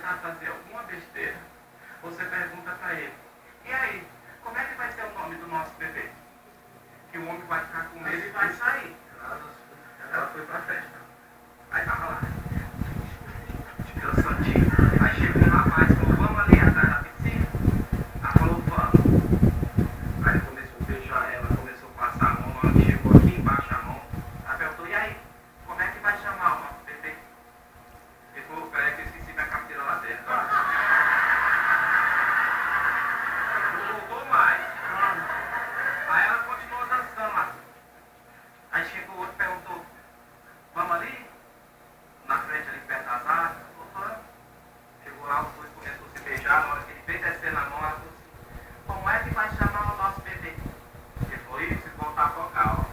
tentar fazer alguma besteira, você pergunta para ele, e aí, como é que vai ser o nome do nosso bebê? Que o homem vai ficar com ele e vai sair. Ela foi pra festa. Aí tava lá. Descansadinho. Aí chegou um rapaz e falou, vamos ali atrás da piscina. Ela falou, vamos. Aí ele começou a beijar ela, começou a passar a mão, ela chegou aqui embaixo a mão. Ela perguntou, e aí, como é que vai chamar o nosso bebê? Ele falou, peraí que eu esqueci minha carteira lá dentro. Não voltou mais. Aí ela continuou dançando lá. Aí chegou o outro e perguntou, vamos ali? Na frente ali perto das árvores? Falou, chegou lá, os dois começaram a se beijar. Na hora que ele veio descer na mão, ela falou assim, como é que vai chamar o nosso bebê? Ele falou, isso, voltar a tocar, ó.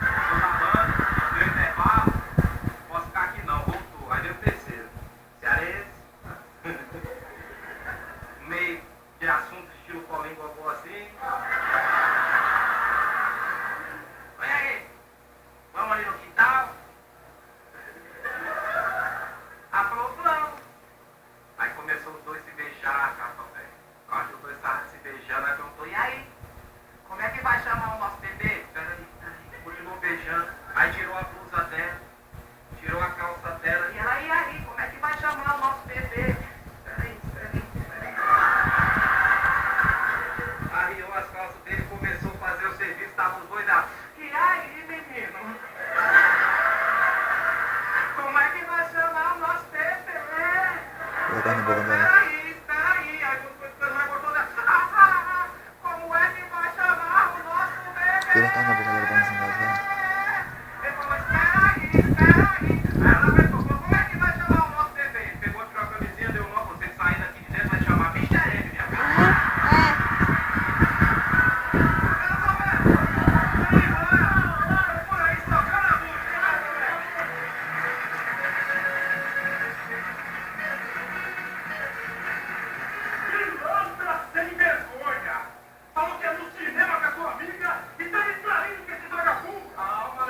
Estou na banda, deu intervalo, posso ficar aqui não, voltou. Aí deu o terceiro. Cearense, meio de assunto estilo Paulinho Gogó assim. Olha aí, vamos ali no quintal. Ela falou, vamos. Aí começou os dois se beijar, café. Quando os dois estavam se beijando, ela perguntou, e aí? Como é que vai chamar o nosso bebê? Peraí, continuou beijando. Aí tirou a blusa dela, tirou a calça dela. E aí, como é que vai chamar o nosso bebê? Peraí. Arriou as calças dele, começou a fazer o serviço, estavam os dois lá. E aí, menino? Como é que vai chamar o nosso bebê? Espera aí. Aí você vai botar. Como é que vai chamar o nosso bebê? Ele falou, espera aí. Aí ela perguntou, como é que vai chamar o nosso bebê? Pegou, tirou a camisinha, deu uma, você que sair daqui de dentro vai chamar Michael, minha filha. Por aí, tocando a música. Pilantra sem vergonha! Falou que é no cinema com a tua amiga e tá distraindo com esse vagabundo! Calma,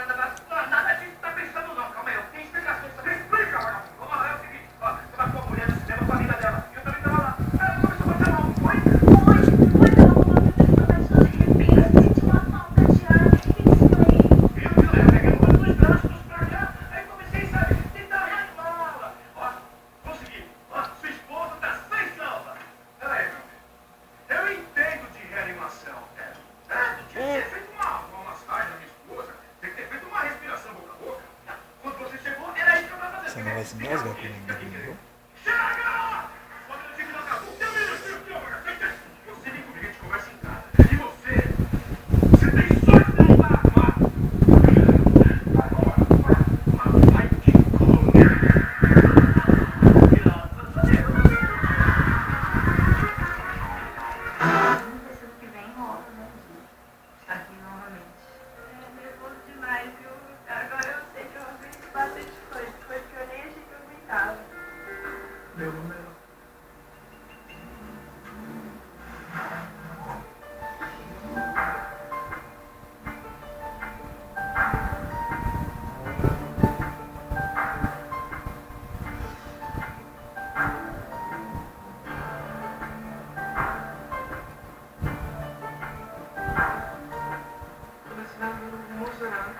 nada disso tá pensando não, calma aí, eu tenho explicações. Você explica, vagabundo! Vamos lá, é o seguinte, ó, você vai com a mulher no cinema com a amiga dela, e eu também tava lá. Ela começou a bater mal, não foi? Eu peguei um dos braços pra cá, aí comecei, sabe, tentar reanimá-la. Ó, consegui. Ó, sua esposa tá sem salva. Peraí, eu entendo de reanimação. Tinha que ter feito uma massagem na minha esposa. Tem que ter feito uma respiração boca a boca. Quando você chegou, era isso que eu tava fazendo. Você não vai se engasgar comigo, Chega! Quando eu digo não acabou, eu você vem comigo, a gente conversa em casa. E você tem sorte de não estar armado. Agora, vai te comer. Semana que vem rola, né? Está aqui novamente. É nervoso demais, viu? Agora eu sei que eu aguento bastante coisa que eu nem achei que eu aguentava. Meu número.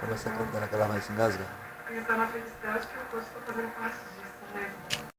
Começa a cantar aquela vai se engasgar. Porque está na felicidade que eu estou fazendo parte disso mesmo.